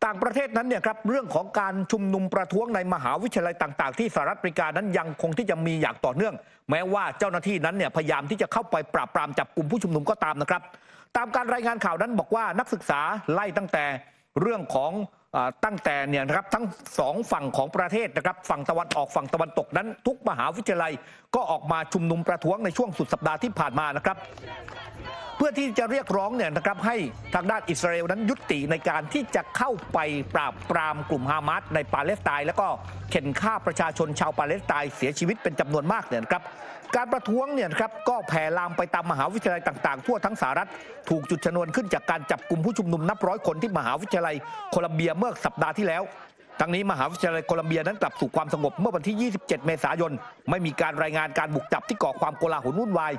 ต่างประเทศนั้นเนี่ยครับเรื่องของการชุมนุมประท้วงในมหาวิทยาลัยต่างๆที่สหรัฐอเมริกานั้นยังคงที่จะมีอย่างต่อเนื่องแม้ว่าเจ้าหน้าที่นั้นเนี่ยพยายามที่จะเข้าไปปราบปรามจับกลุ่มผู้ชุมนุมก็ตามนะครับตามการรายงานข่าวนั้นบอกว่านักศึกษาไล่ตั้งแต่เรื่องของตั้งแต่เนี่ยนะครับทั้งสองฝั่งของประเทศนะครับฝั่งตะวันออกฝั่งตะวันตกนั้นทุกมหาวิทยาลัยก็ออกมาชุมนุมประท้วงในช่วงสุดสัปดาห์ที่ผ่านมานะครับเพื่อที่จะเรียกร้องเนี่ยนะครับให้ทางด้านอิสราเอลนั้นยุติในการที่จะเข้าไปปราบปรามกลุ่มฮามาสในปาเลสไตน์แล้วก็เข็นฆ่าประชาชนชาวปาเลสไตน์เสียชีวิตเป็นจำนวนมากเนี่ยนะครับการประท้วงเนี่ยนะครับก็แผ่ลามไปตามมหาวิทยาลัยต่างๆทั่วทั้งสหรัฐถูกจุดชนวนขึ้นจากการจับกลุ่มผู้ชุมนุมนับร้อยคนที่มหาวิทยาลัยโคลัมเบียเมื่อสัปดาห์ที่แล้วทั้งนี้มหาวิทยาลัยโคลัมเบียนั้นกลับสู่ความสงบเมื่อวันที่ 27 เมษายนไม่มีการรายงานการบุกจับที่ก่อความโกลาหลวุ่นวาย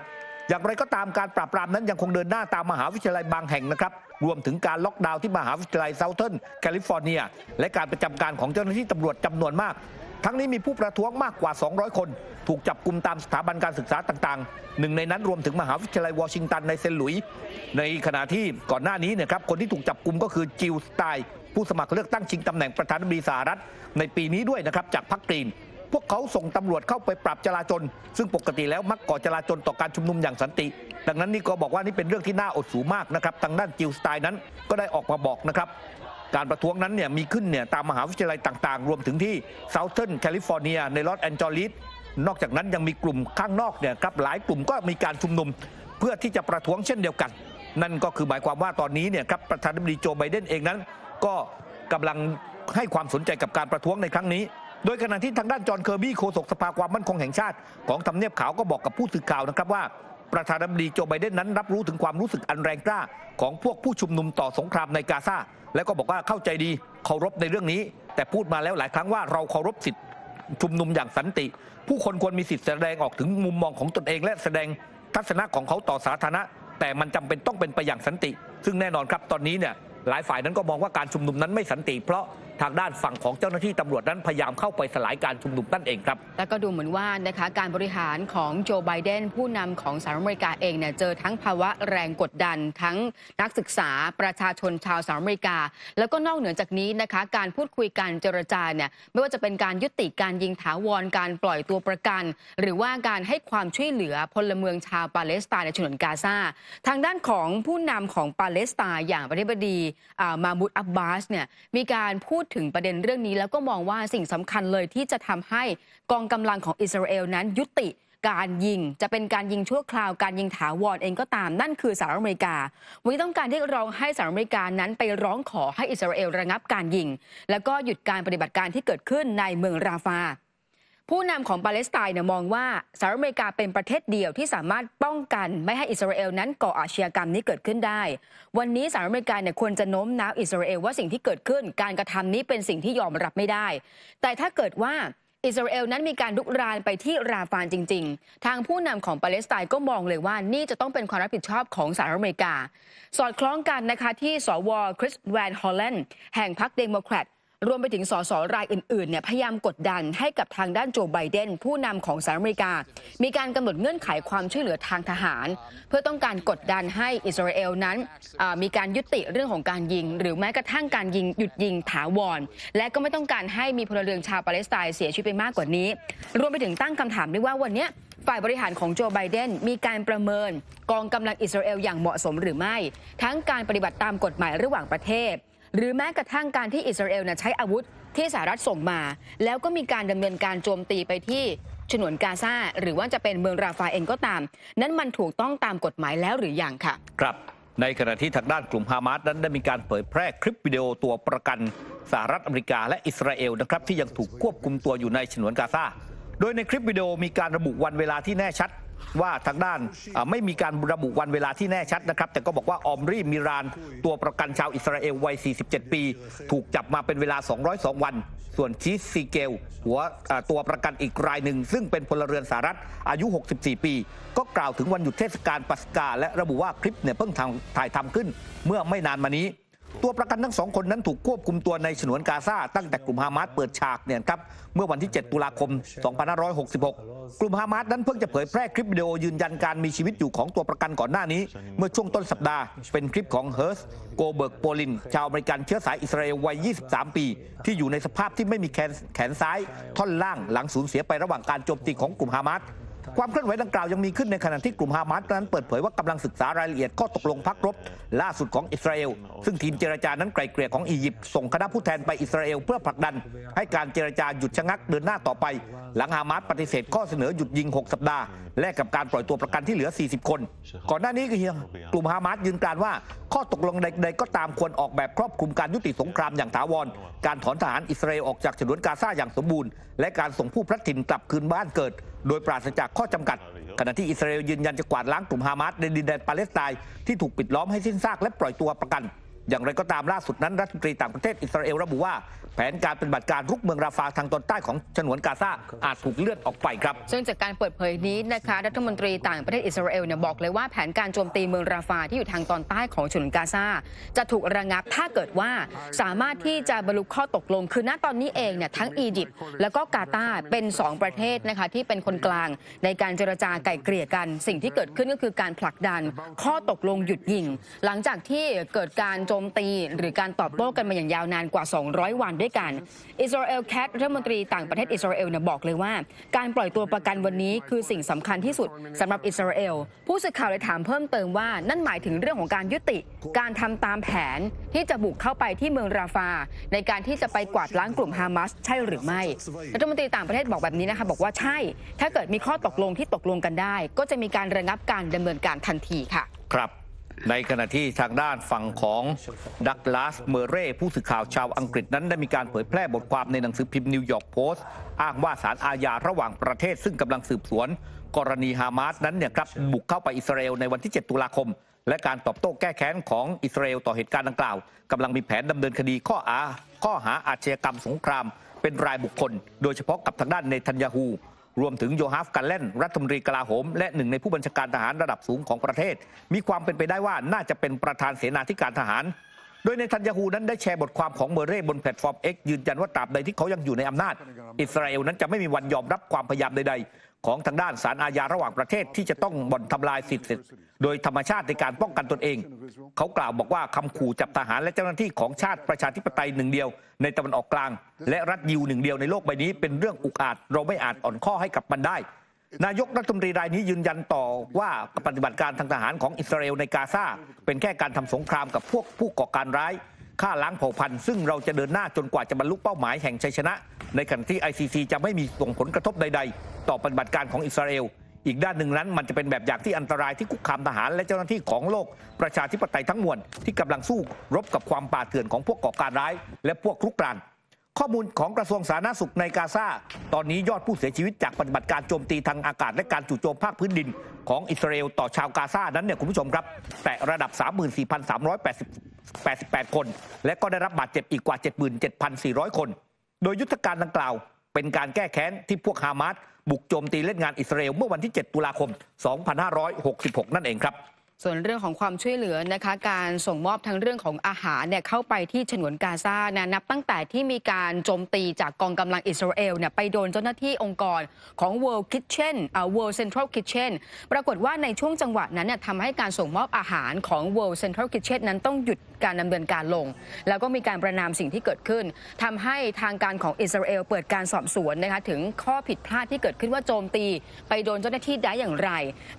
อย่างไรก็ตามการปราบปรามนั้นยังคงเดินหน้าตามมหาวิทยาลัยบางแห่งนะครับรวมถึงการล็อกดาวน์ที่มหาวิทยาลัยเซาเทิร์นแคลิฟอร์เนียและการประจำการของเจ้าหน้าที่ตำรวจจำนวนมากทั้งนี้มีผู้ประท้วงมากกว่า200คนถูกจับกุมตามสถาบันการศึกษาต่างๆหนึ่งในนั้นรวมถึงมหาวิทยาลัยวอชิงตันในเซนต์หลุยส์ในขณะที่ก่อนหน้านี้เนี่ยครับคนที่ถูกจับกุมก็คือจิลสไตน์ผู้สมัครเลือกตั้งชิงตำแหน่งประธานาธิบดีสหรัฐในปีนี้ด้วยนะครับจากพรรคกรีนพวกเขาส่งตำรวจเข้าไปปราบจลาจลซึ่งปกติแล้วมักก่อจลาจลต่อการชุมนุมอย่างสันติดังนั้นนี่ก็บอกว่านี่เป็นเรื่องที่น่าอดสูมากนะครับทางด้านจิลสไตน์นั้นก็ได้ออกมาบอกนะครับการประท้วงนั้นเนี่ยมีขึ้นเนี่ยตามมหาวิทยาลัยต่างๆรวมถึงที่เซาเทิร์นแคลิฟอร์เนียในลอสแอนเจลิสนอกจากนั้นยังมีกลุ่มข้างนอกเนี่ยครับหลายกลุ่มก็มีการชุมนุมเพื่อที่จะประท้วงเช่นเดียวกันนั่นก็คือหมายความว่าตอนนี้เนี่ยครับประธานาธิบดีโจไบเดนเองนั้นก็กำลังให้ความสนใจกับการประท้วงในครั้งนี้โดยขณะที่ทางด้านจอห์นเคอร์บี้โฆษกสภาความมั่นคงแห่งชาติของทำเนียบขาวก็บอกกับผู้สื่อข่าวนะครับว่าประธานาธิบดีโจไบเดนนั้นรับรู้ถึงความรู้สึกอันแรงกล้าของพวกผู้ชุมนุมต่อสงครามในกาซาและก็บอกว่าเข้าใจดีเคารพในเรื่องนี้แต่พูดมาแล้วหลายครั้งว่าเราเคารพสิทธิชุมนุมอย่างสันติผู้คนควรมีสิทธิแสดงออกถึงมุมมองของตนเองและแสดงทัศนะของเขาต่อสาธารณะแต่มันจำเป็นต้องเป็นไปอย่างสันติซึ่งแน่นอนครับตอนนี้เนี่ยหลายฝ่ายนั้นก็มองว่าการชุมนุมนั้นไม่สันติเพราะทางด้านฝั่งของเจ้าหน้าที่ตำรวจนั้นพยายามเข้าไปสลายการชุมนุมนั่นเองครับและก็ดูเหมือนว่านะคะการบริหารของโจไบเดนผู้นำของสหรัฐอเมริกาเองเนี่ยเจอทั้งภาวะแรงกดดันทั้งนักศึกษาประชาชนชาวสหรัฐอเมริกาแล้วก็นอกเหนือจากนี้นะคะการพูดคุยการเจรจาเนี่ยไม่ว่าจะเป็นการยุติการยิงถาวรการปล่อยตัวประกันหรือว่าการให้ความช่วยเหลือพลเมืองชาวปาเลสไตน์ในฉนวนกาซาทางด้านของผู้นำของปาเลสไตน์อย่างประธานาธิบดีมามูดอับบาสเนี่ยมีการพูดถึงประเด็นเรื่องนี้แล้วก็มองว่าสิ่งสำคัญเลยที่จะทำให้กองกำลังของอิสราเอลนั้นยุติการยิงจะเป็นการยิงชั่วคราวการยิงถาวรเองก็ตามนั่นคือสหรัฐอเมริกาวันนี้ต้องการเรียกร้องให้สหรัฐอเมริกานั้นไปร้องขอให้อิสราเอลระงับการยิงแล้วก็หยุดการปฏิบัติการที่เกิดขึ้นในเมืองราฟาผู้นำของปาเลสไตน์มองว่าสหรัฐอเมริกาเป็นประเทศเดียวที่สามารถป้องกันไม่ให้อิสราเอลนั้นก่ออาชญากรรมนี้เกิดขึ้นได้วันนี้สหรัฐอเมริกาควรจะโน้มน้าวอิสราเอลว่าสิ่งที่เกิดขึ้นการกระทำนี้เป็นสิ่งที่ยอมรับไม่ได้แต่ถ้าเกิดว่าอิสราเอลนั้นมีการลุกรานไปที่ราฟาจริงๆทางผู้นำของปาเลสไตน์ก็มองเลยว่านี่จะต้องเป็นความรับผิดชอบของสหรัฐอเมริกาสอดคล้องกันนะคะที่สว.คริสแวนฮอลแลนด์แห่งพรรคเดโมแครตรวมไปถึงสสรายอื่นๆพยายามกดดันให้กับทางด้านโจไบเดนผู้นำของสหรัฐอเมริกามีการกำหนดเงื่อนไขความช่วยเหลือทางทหารเพื่อต้องการกดดันให้อิสราเอลนั้นมีการยุติเรื่องของการยิงหรือแม้กระทั่งการยิงหยุดยิงถาวรและก็ไม่ต้องการให้มีพลเรือนชาวปาเลสไตน์เสียชีวิตไปมากกว่านี้รวมไปถึงตั้งคำถามด้วยว่าวันนี้ฝ่ายบริหารของโจไบเดนมีการประเมินกองกำลังอิสราเอลอย่างเหมาะสมหรือไม่ทั้งการปฏิบัติตามกฎหมายระหว่างประเทศหรือแม้กระทั่งการที่อิสราเอลใช้อาวุธที่สหรัฐส่งมาแล้วก็มีการดำเนินการโจมตีไปที่ฉนวนกาซาหรือว่าจะเป็นเมืองราฟาเองก็ตามนั้นมันถูกต้องตามกฎหมายแล้วหรือยังค่ะครับในขณะที่ทางด้านกลุ่มฮามาสนั้นได้มีการเผยแพร่คลิปวิดีโอตัวประกันสหรัฐอเมริกาและอิสราเอลนะครับที่ยังถูกควบคุมตัวอยู่ในฉนวนกาซาโดยในคลิปวิดีโอมีการระบุวันเวลาที่แน่ชัดว่าทางด้านไม่มีการระบุวันเวลาที่แน่ชัดนะครับแต่ก็บอกว่าออมรีมิรานตัวประกันชาวอิสราเอลวัย 47 ปีถูกจับมาเป็นเวลา 202 วันส่วนชีสซีเกลตัวประกันอีกรายหนึ่งซึ่งเป็นพลเรือนสหรัฐอายุ 64 ปีก็กล่าวถึงวันหยุดเทศกาลปัสกาและระบุว่าคลิปเนี่ยเพิ่งถ่ายทำขึ้นเมื่อไม่นานมานี้ ตัวประกันทั้ง2 คนนั้นถูกควบคุมตัวในฉนวนกาซาตั้งแต่กลุ่มฮามาสเปิดฉากเนี่ยครับเมื่อวันที่ 7 ตุลาคม 2566 กลุ่มฮามาสนั้นเพิ่งจะเผยแพร่คลิปวิดีโอยืนยันการมีชีวิตอยู่ของตัวประกันก่อนหน้านี้เมื่อช่วงต้นสัปดาห์เป็นคลิปของเฮิร์สโกเบิร์กโปลินชาวอเมริกันเชื้อสายอิสราเอลวัย 23 ปีที่อยู่ในสภาพที่ไม่มีแขนซ้ายท่อนล่างหลังสูญเสียไประหว่างการโจมตีของกลุ่มฮามาสความเคลื่อนไหวดังกล่าวยังมีขึ้นในขณะที่กลุ่มฮามาสนั้นเปิดเผยว่ากำลังศึกษารายละเอียดข้อตกลงพักรบล่าสุดของอิสราเอลซึ่งทีมเจรจานั้นไกลเกลี่ยของอียิปต์ส่งคณะผู้แทนไปอิสราเอลเพื่อผลักดันให้การเจรจาหยุดชะงักเดินหน้าต่อไปหลังฮามาสปฏิเสธข้อเสนอหยุดยิง6 สัปดาห์แลกกับการปล่อยตัวประกันที่เหลือ40 คนก่อนหน้านี้กลุ่มฮามาสยืนกรานว่าข้อตกลงใดๆก็ตามควรออกแบบครอบคลุมการยุติสงครามอย่างถาวรการถอนทหารอิสราเอลออกจากฉนวนกาซาอย่างสมบูรณ์และการส่งผู้พลัดถิ่นกลับคืนบ้านเกิดโดยปราศจากข้อจำกัดขณะที่อิสราเอลยืนยันจะกวาดล้างกลุ่มฮามาสในดินแดนปาเลสไตน์ที่ถูกปิดล้อมให้สิ้นซากและปล่อยตัวประกันอย่างไรก็ตามล่าสุดนั้นรัฐมนตรีต่างประเทศอิสราเอลระบุว่าแผนการปฏิบัติการรุกเมืองราฟาทางตอนใต้ของฉนวนกาซาอาจถูกเลื่อนออกไปครับซึ่งจากการเปิดเผยนี้นะคะรัฐมนตรีต่างประเทศอิสราเอลเนี่ยบอกเลยว่าแผนการโจมตีเมืองราฟาที่อยู่ทางตอนใต้ของฉนวนกาซาจะถูกระงับถ้าเกิดว่าสามารถที่จะบรรลุข้อตกลงคือณตอนนี้เองเนี่ยทั้งอียิปต์แล้วก็กาตาร์เป็น2 ประเทศนะคะที่เป็นคนกลางในการเจรจาไกล่เกลี่ยกันสิ่งที่เกิดขึ้นก็คือการผลักดันข้อตกลงหยุดยิงหลังจากที่เกิดการโจมตีหรือการตอบโต้กันมาอย่างยาวนานกว่า200 วันด้วยกันอิสราเอลแคทรัฐมนตรีต่างประเทศอิสราเอลเนี่ยบอกเลยว่าการปล่อยตัวประกันวันนี้คือสิ่งสำคัญที่สุดสำหรับอิสราเอลผู้สื่อข่าวเลยถามเพิ่มเติมว่านั่นหมายถึงเรื่องของการยุติการทำตามแผนที่จะบุกเข้าไปที่เมืองราฟาในการที่จะไปกวาดล้างกลุ่มฮามาสใช่หรือไม่รัฐมนตรีต่างประเทศบอกแบบนี้นะคะบอกว่าใช่ถ้าเกิดมีข้อตกลงที่ตกลงกันได้ก็จะมีการระงับการดำเนินการทันทีค่ะครับในขณะที่ทางด้านฝั่งของดักลาสเมอร์เร่ผู้สื่อข่าวชาวอังกฤษนั้นได้มีการเผยแพร่บทความในหนังสือพิมพ์นิวยอร์กโพสต์อ้างว่าศาลอาญาระหว่างประเทศซึ่งกำลังสืบสวนกรณีฮามาสนั้นเนี่ยครับบุกเข้าไปอิสราเอลในวันที่ 7 ตุลาคมและการตอบโต้แก้แค้นของอิสราเอลต่อเหตุการณ์ดังกล่าวกำลังมีแผนดำเนินคดีข้อหาอาชญากรรมสงครามเป็นรายบุคคลโดยเฉพาะกับทางด้านเนทันยาฮูรวมถึงโยฮาฟกันเลนรัฐมนตรีกลาโหมและหนึ่งในผู้บัญชาการทหารระดับสูงของประเทศมีความเป็นไปได้ว่าน่าจะเป็นประธานเสนาธิการทหารโดยในทันยาฮูนั้นได้แชร์บทความของเมอร์เร่บนแพลตฟอร์ม X ยืนยันว่าตราบใดที่เขายังอยู่ในอำนาจอิสราเอลนั้นจะไม่มีวันยอมรับความพยายามใดๆของทางด้านศาลอาญาระหว่างประเทศที่จะต้องบ่อนทำลายสิทธิโดยธรรมชาติในการป้องกันตนเองเขากล่าวบอกว่าคำขู่จับทหารและเจ้าหน้าที่ของชาติประชาธิปไตยหนึ่งเดียวในตะวันออกกลางและรัฐยิวหนึ่งเดียวในโลกใบนี้เป็นเรื่องอุกอาจเราไม่อาจอ่อนข้อให้กับมันได้นายกรัฐมนตรีรายนี้ยืนยันต่อว่าปฏิบัติการทางทหารของอิสราเอลในกาซาเป็นแค่การทำสงครามกับพวกผู้ก่อการร้ายฆ่าล้างเผ่าพันธุ์ซึ่งเราจะเดินหน้าจนกว่าจะบรรลุเป้าหมายแห่งชัยชนะในขณะที่ ICC จะไม่มีส่งผลกระทบใดๆต่อปฏิบัติการของอิสราเอลอีกด้านหนึ่งนั้นมันจะเป็นแบบอย่างที่อันตรายที่คุกคามทหารและเจ้าหน้าที่ของโลกประชาธิปไตยทั้งมวลที่กำลังสู้รบกับความป่าเถื่อนของพวกก่อการร้ายและพวกรุกรานข้อมูลของกระทรวงสาธารณสุขในกาซาตอนนี้ยอดผู้เสียชีวิตจากปฏิบัติการโจมตีทางอากาศและการจู่โจมภาคพื้นดินของอิสราเอลต่อชาวกาซานั้นเนี่ยคุณผู้ชมครับแต่ระดับ 34,388 คนและก็ได้รับบาดเจ็บอีกกว่า 77,400 คนโดยยุทธการดังกล่าวเป็นการแก้แค้นที่พวกฮามาสบุกโจมตีเล่นงานอิสราเอลเมื่อวันที่ 7 ตุลาคม 2566 นั่นเองครับส่วนเรื่องของความช่วยเหลือนะคะการส่งมอบทั้งเรื่องของอาหารเนี่ยเข้าไปที่ฉนวนกาซานะนับตั้งแต่ที่มีการโจมตีจากกองกำลังอิสราเอลเนี่ยไปโดนเจ้าหน้าที่องค์กรของ World Kitchen World Central Kitchen ปรากฏว่าในช่วงจังหวะนั้นเนี่ยทำให้การส่งมอบอาหารของ World Central Kitchen นั้นต้องหยุดการดำเนินการลงแล้วก็มีการประณามสิ่งที่เกิดขึ้นทำให้ทางการของอิสราเอลเปิดการสอบสวนนะคะถึงข้อผิดพลาดที่เกิดขึ้นว่าโจมตีไปโดนเจ้าหน้าที่ได้อย่างไร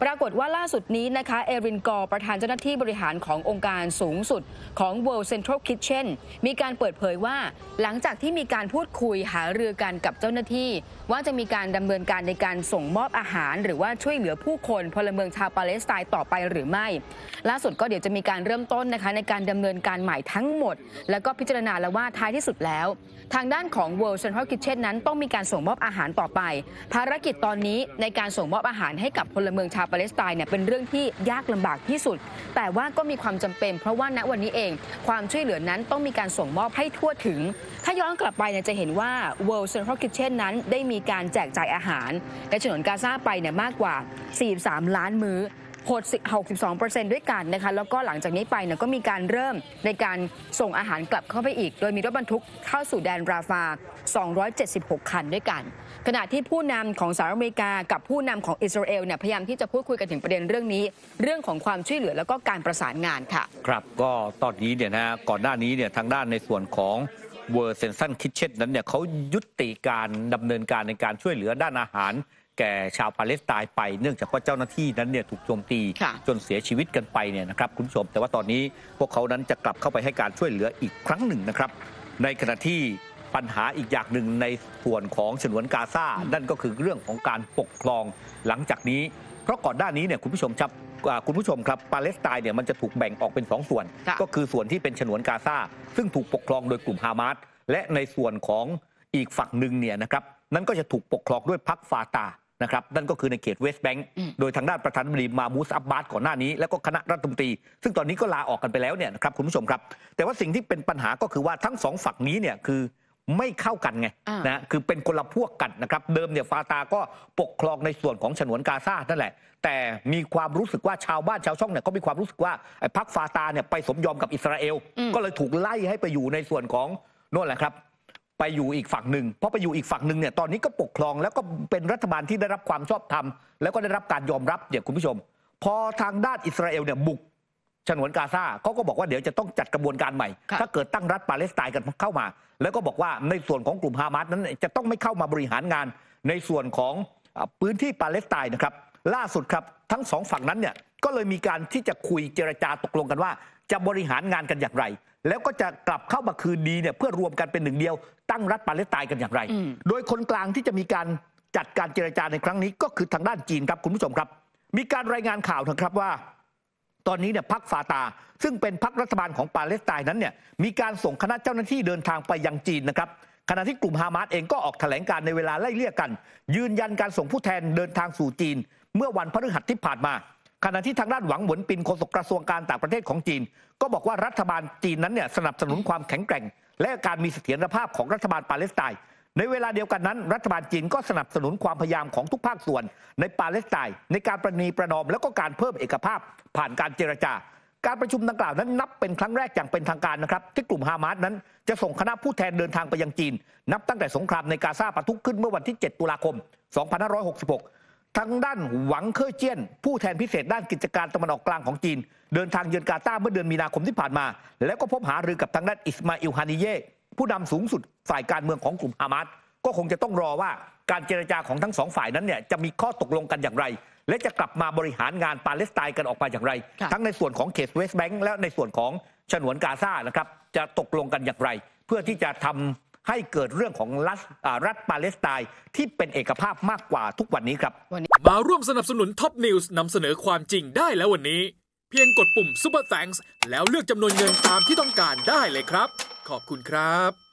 ปรากฏว่าล่าสุดนี้นะคะเอรินกอร์ประธานเจ้าหน้าที่บริหารขององค์การสูงสุดของ World Central Kitchen มีการเปิดเผยว่าหลังจากที่มีการพูดคุยหารือกันกับเจ้าหน้าที่ว่าจะมีการดำเนินการในการส่งมอบอาหารหรือว่าช่วยเหลือผู้คนพลเมืองชาวปาเลสไตน์ต่อไปหรือไม่ล่าสุดก็เดี๋ยวจะมีการเริ่มต้นนะคะในการดำเนินการใหม่ทั้งหมดแล้วก็พิจารณาแล้วว่าท้ายที่สุดแล้วทางด้านของ World Central Kitchen นั้นต้องมีการส่งมอบอาหารต่อไปภารกิจตอนนี้ในการส่งมอบอาหารให้กับพลเมืองชาวปาเลสไตน์เนี่ยเป็นเรื่องที่ยากลำบากที่สุดแต่ว่าก็มีความจำเป็นเพราะว่าณวันนี้เองความช่วยเหลือนั้นต้องมีการส่งมอบให้ทั่วถึงถ้าย้อนกลับไปเนี่ยจะเห็นว่า World Central Kitchen นั้นได้มีการแจกจ่ายอาหารในฉนวนกาซาไปเนี่ยมากกว่า43 ล้านมื้อ 62%ด้วยกันนะคะแล้วก็หลังจากนี้ไปเนี่ยก็มีการเริ่มในการส่งอาหารกลับเข้าไปอีกโดยมีรถบรรทุกเข้าสู่แดนราฟา 276 คันด้วยกันขณะที่ผู้นำของสหรัฐอเมริกากับผู้นำของอิสราเอลเนี่ยพยายามที่จะพูดคุยกันถึงประเด็นเรื่องนี้เรื่องของความช่วยเหลือแล้วก็การประสานงานค่ะครับก็ตอนนี้เนี่ยนะก่อนหน้านี้เนี่ยทางด้านในส่วนของWorld Central Kitchen นั้นเนี่ยเขายุติการดำเนินการในการช่วยเหลือด้านอาหารแก่ชาวปาเลสไตน์ไปเนื่องจากว่าเจ้าหน้าที่นั้นเนี่ยถูกโจมตีจนเสียชีวิตกันไปเนี่ยนะครับคุณผู้ชมแต่ว่าตอนนี้พวกเขานั้นจะกลับเข้าไปให้การช่วยเหลืออีกครั้งหนึ่งนะครับในขณะที่ปัญหาอีกอย่างหนึ่งในส่วนของฉนวนกาซานั่นก็คือเรื่องของการปกครองหลังจากนี้เพราะก่อนหน้านี้เนี่ยคุณผู้ชมครับปาเลสไตน์เนี่ยมันจะถูกแบ่งออกเป็น2 ส่วนก็คือส่วนที่เป็นฉนวนกาซาซึ่งถูกปกครองโดยกลุ่มฮามาสและในส่วนของอีกฝั่งหนึ่งเนี่ยนะครับนั่นก็จะถูกปกครองด้วยพรรคฟาตานะครับนั่นก็คือในเขตเวสต์แบงก์โดยทางด้านประธานาธิบดีมามูสอับบาสก่อนหน้านี้แล้วก็คณะรัฐมนตรีซึ่งตอนนี้ก็ลาออกกันไปแล้วเนี่ยนะครับคุณผู้ชมครับแต่ว่าสิ่งที่เป็นปัญหาก็คือว่าทั้ง2 ฝั่งนี้เนี่ยคือไม่เข้ากันไงนะคือเป็นคนละพวกกันนะครับเดิมเนี่ยฟาตาก็ปกครองในส่วนของฉนวนกาซานั่นแหละแต่มีความรู้สึกว่าชาวบ้านชาวช่องเนี่ยก็มีความรู้สึกว่าพรรคฟาตาเนี่ยไปสมยอมกับอิสราเอลก็เลยถูกไล่ให้ไปอยู่ในส่วนของโน่นแหละครับไปอยู่อีกฝั่งหนึ่งเพราะไปอยู่อีกฝั่งหนึ่งเนี่ยตอนนี้ก็ปกครองแล้วก็เป็นรัฐบาลที่ได้รับความชอบธรรมแล้วก็ได้รับการยอมรับเนี่ยคุณผู้ชมพอทางด้านอิสราเอลเนี่ยบุกฉนวนกาซาเขาก็บอกว่าเดี๋ยวจะต้องจัดกระบวนการใหม่ถ้าเกิดตั้งรัฐปาเลสไตน์กันเข้ามาแล้วก็บอกว่าในส่วนของกลุ่มฮามาสนั้นจะต้องไม่เข้ามาบริหารงานในส่วนของพื้นที่ปาเลสไตน์นะครับล่าสุดครับทั้ง2 ฝั่งนั้นเนี่ยก็เลยมีการที่จะคุยเจรจาตกลงกันว่าจะบริหารงานกันอย่างไรแล้วก็จะกลับเข้ามาคืนดีเนี่ยเพื่อรวมกันเป็นหนึ่งเดียวตั้งรัฐปาเลสไตน์กันอย่างไรโดยคนกลางที่จะมีการจัดการเจรจาในครั้งนี้ก็คือทางด้านจีนครับคุณผู้ชมครับมีการรายงานข่าวนะครับว่าตอนนี้เนี่ยพรรคฟาตาซึ่งเป็นพรรครัฐบาลของปาเลสไตน์นั้นเนี่ยมีการส่งคณะเจ้าหน้าที่เดินทางไปยังจีนนะครับขณะที่กลุ่มฮามาสเองก็ออกแถลงการในเวลาไล่เลี่ยกันยืนยันการส่งผู้แทนเดินทางสู่จีนเมื่อวันพฤหัสที่ผ่านมาขณะที่ทางด้านหวังหวนปินโฆษกกระทรวงการต่างประเทศของจีนก็บอกว่ารัฐบาลจีนนั้นเนี่ยสนับสนุนความแข็งแกร่งและการมีเสถียรภาพของรัฐบาลปาเลสไตน์ในเวลาเดียวกันนั้นรัฐบาลจีนก็สนับสนุนความพยายามของทุกภาคส่วนในปาเลสไตน์ในการประนีประนอมแล้วก็การเพิ่มเอกภาพผ่านการเจรจาการประชุมดังกล่าวนั้นนับเป็นครั้งแรกอย่างเป็นทางการนะครับที่กลุ่มฮามาสนั้นจะส่งคณะผู้แทนเดินทางไปยังจีนนับตั้งแต่สงครามในกาซาปะทุขึ้นเมื่อวันที่7 ตุลาคม 2566ทางด้านหวังเคอเจี้ยนผู้แทนพิเศษด้านกิจการตะวันออกกลางของจีนเดินทางเยือนกาตาร์เมื่อเดือนมีนาคมที่ผ่านมาแล้วก็พบหารือกับทางด้านอิสมาอิลฮานิเย่ผู้นำสูงสุดฝ่ายการเมืองของกลุ่มฮามาสก็คงจะต้องรอว่าการเจรจาของทั้ง2 ฝ่ายนั้นเนี่ยจะมีข้อตกลงกันอย่างไรและจะกลับมาบริหารงานปาเลสไตน์กันออกมาอย่างไรทั้งในส่วนของเขตเวสต์แบงก์และในส่วนของฉนวนกาซานะครับจะตกลงกันอย่างไรเพื่อที่จะทำให้เกิดเรื่องของรัฐปาเลสไตน์ที่เป็นเอกภาพมากกว่าทุกวันนี้ครับมาร่วมสนับสนุนท็อปนิวส์นำเสนอความจริงได้แล้ววันนี้เพียงกดปุ่ม Super Thanks แล้วเลือกจำนวนเงินตามที่ต้องการได้เลยครับขอบคุณครับ